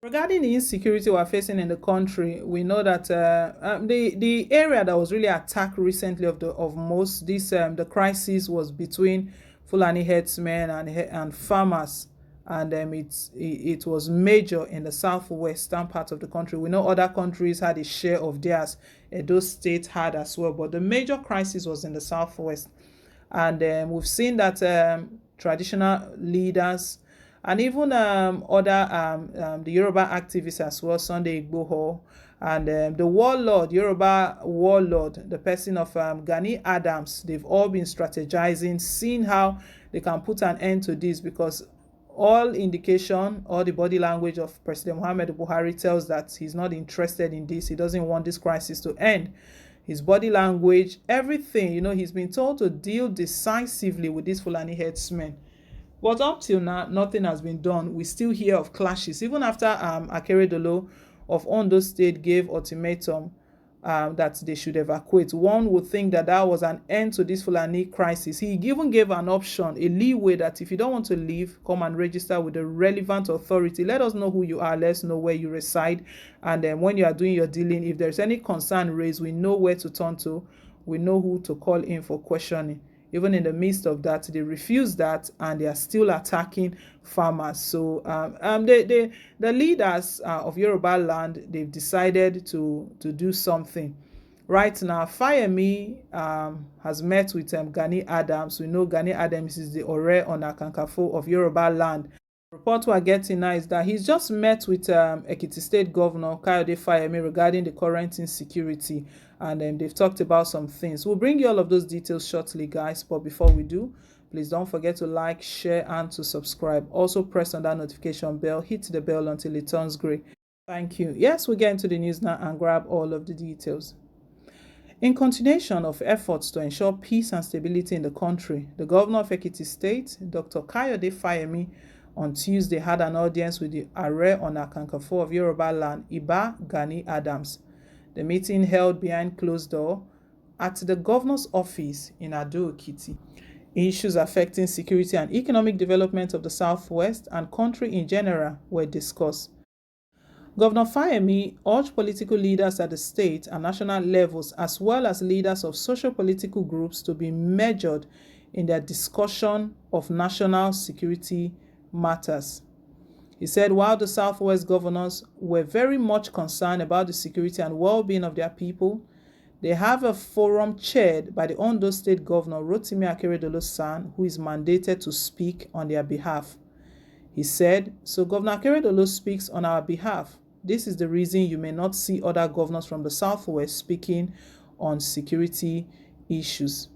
Regarding the insecurity we're facing in the country, we know that the area that was really attacked recently of most this the crisis was between Fulani herdsmen and farmers, and it was major in the southwestern part of the country. We know other countries had a share of theirs, those states had as well, but the major crisis was in the southwest, and we've seen that traditional leaders and even other the Yoruba activists as well, Sunday Igboho, and the warlord, Yoruba warlord, the person of Gani Adams, they've all been strategizing, seeing how they can put an end to this, because all indication, all the body language of President Muhammad Buhari tells that he's not interested in this. He doesn't want this crisis to end. His body language, everything, he's been told to deal decisively with these Fulani herdsmen. But up till now, nothing has been done. We still hear of clashes. Even after Akeredolu of Ondo State gave ultimatum that they should evacuate, one would think that that was an end to this Fulani crisis. He even gave an option, a leeway, that if you don't want to leave, come and register with the relevant authority. Let us know who you are. Let's know where you reside. And then when you are doing your dealing, if there's any concern raised, we know where to turn to. We know who to call in for questioning. Even in the midst of that, they refuse that, and they are still attacking farmers. So the leaders of Yoruba land, they've decided to do something. Right now, Fayemi has met with Gani Adams. We know Gani Adams is the Ore Onakankafo of Yoruba land. The report we're getting now is that he's just met with Ekiti State Governor Kayode Fayemi regarding the current insecurity, and they've talked about some things. We'll bring you all of those details shortly, guys, but before we do, please don't forget to like, share, and to subscribe. Also press on that notification bell, hit the bell until it turns gray. Thank you. Yes, we'll get into the news now and grab all of the details. In continuation of efforts to ensure peace and stability in the country, the governor of Ekiti State, Dr. Kayode Fayemi, on Tuesday had an audience with the Are Onakankafo of Yoruba land, Iba Gani Adams. The meeting held behind closed door at the governor's office in Ado-Ekiti. Issues affecting security and economic development of the southwest and country in general were discussed. Governor Fayemi urged political leaders at the state and national levels, as well as leaders of socio-political groups, to be measured in their discussion of national security matters. He said while the Southwest governors were very much concerned about the security and well-being of their people, they have a forum chaired by the Ondo State Governor Rotimi Akeredolu's, who is mandated to speak on their behalf. He said, "So Governor Akeredolu speaks on our behalf. This is the reason you may not see other governors from the Southwest speaking on security issues.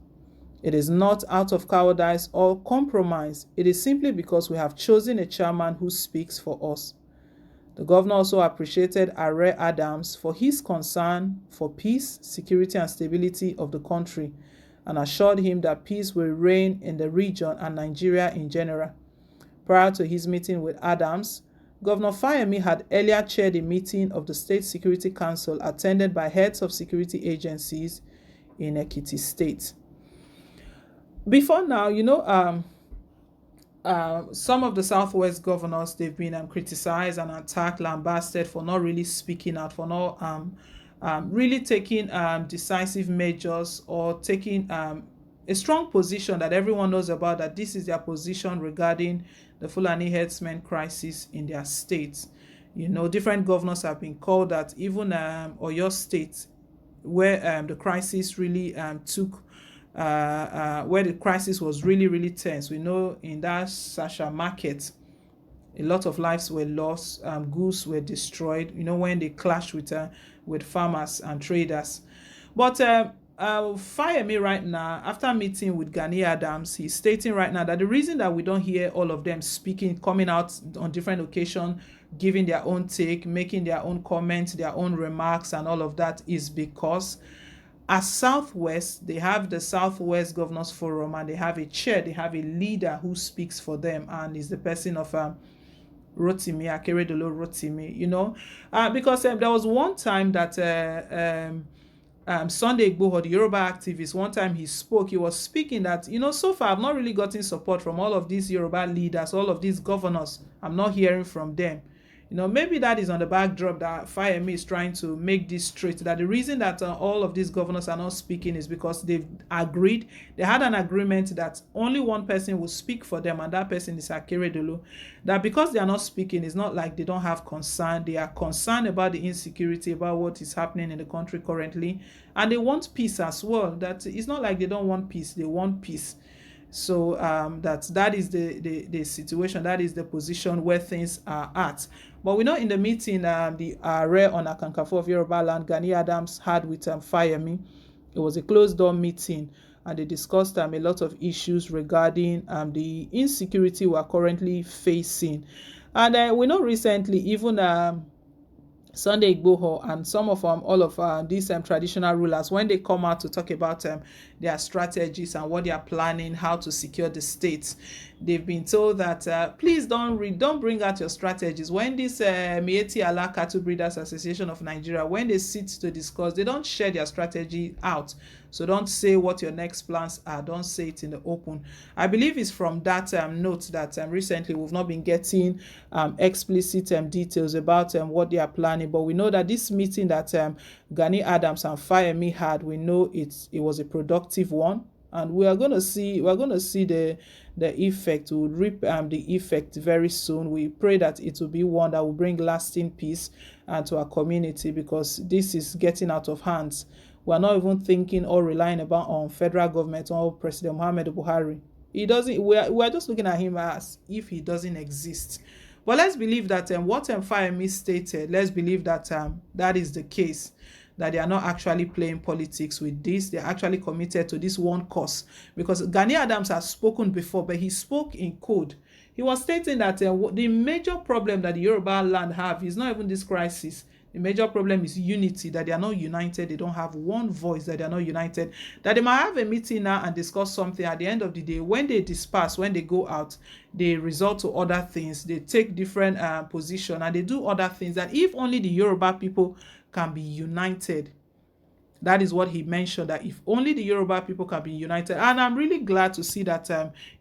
It is not out of cowardice or compromise. It is simply because we have chosen a chairman who speaks for us." The governor also appreciated Are Adams for his concern for peace, security, and stability of the country, and assured him that peace will reign in the region and Nigeria in general. Prior to his meeting with Adams, Governor Fayemi had earlier chaired a meeting of the State Security Council attended by heads of security agencies in Ekiti State. Before now, some of the Southwest governors, they've been criticized and attacked, lambasted for not really speaking out, for not really taking decisive measures or taking a strong position that everyone knows about, that this is their position regarding the Fulani herdsmen crisis in their states. Different governors have been called that, even Oyo State, where the crisis really where the crisis was really, really tense. We know in that Sasha market, a lot of lives were lost, goods were destroyed, when they clashed with farmers and traders. But Fayemi right now, after meeting with Gani Adams, he's stating right now that the reason that we don't hear all of them speaking, coming out on different occasions, giving their own take, making their own comments, their own remarks and all of that, is because as Southwest, they have the Southwest Governors Forum, and they have a chair, they have a leader who speaks for them, and is the person of Rotimi, Akeredolu Rotimi, because there was one time that Sunday Igboho, the Yoruba activist, one time he was speaking that, so far I've not really gotten support from all of these Yoruba leaders, all of these governors. I'm not hearing from them. Maybe that is on the backdrop that Fayemi is trying to make this straight. That the reason that all of these governors are not speaking is because they've agreed. They had an agreement that only one person will speak for them, and that person is Akeredolu. That because they are not speaking, it's not like they don't have concern. They are concerned about the insecurity, about what is happening in the country currently, and they want peace as well. That it's not like they don't want peace; they want peace. So that is the situation, that is the position where things are at. But we know in the meeting the Ààrẹ Ọ̀nà Kakanfò of Yoruba land, Gani Adams, had with Fayemi, it was a closed door meeting, and they discussed a lot of issues regarding the insecurity we are currently facing. And we know recently even Sunday Igboho and some of all of these traditional rulers, when they come out to talk about their strategies and what they are planning, how to secure the state, they've been told that please don't bring out your strategies. When this Mieti Allah Cattle Breeders Association of Nigeria, when they sit to discuss, they don't share their strategy out. So don't say what your next plans are. Don't say it in the open. I believe it's from that note that recently we've not been getting explicit details about what they are planning. But we know that this meeting that Gani Adams and Fayemi had, we know it was a productive one, and we are going to see the effect. We'll reap the effect very soon. We pray that it will be one that will bring lasting peace to our community, because this is getting out of hands. We're not even thinking or relying on federal government or President Muhammadu Buhari. He doesn't. We're just looking at him as if he doesn't exist. But let's believe that what Fayemi stated, let's believe that that is the case, that they are not actually playing politics with this. They're actually committed to this one cause. Because Gani Adams has spoken before, but he spoke in code. He was stating that the major problem that the Yoruba land have is not even this crisis. The major problem is unity, that they are not united. They don't have one voice, that they are not united. That they might have a meeting now and discuss something. At the end of the day, when they disperse, when they go out, they resort to other things. They take different position and they do other things. That if only the Yoruba people can be united. That is what he mentioned, that if only the Yoruba people can be united. And I'm really glad to see that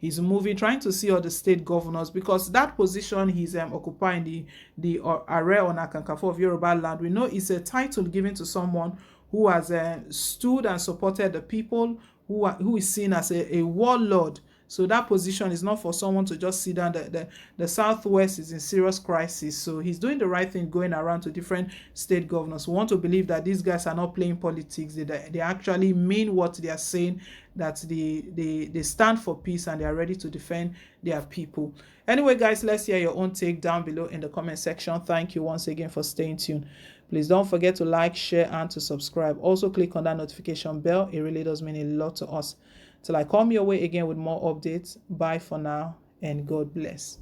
he's moving, trying to see all the state governors, because that position he's occupying, the Ààrẹ Ọ̀nà Kakanfò of Yoruba land, we know it's a title given to someone who has stood and supported the people, who is seen as a warlord. So that position is not for someone to just sit down. The Southwest is in serious crisis. So he's doing the right thing, going around to different state governors. We want to believe that these guys are not playing politics. They actually mean what they are saying, that they stand for peace and they are ready to defend their people. Anyway, guys, let's hear your own take down below in the comment section. Thank you once again for staying tuned. Please don't forget to like, share, and to subscribe. Also, click on that notification bell. It really does mean a lot to us. Till I come your way again with more updates. Bye for now, and God bless.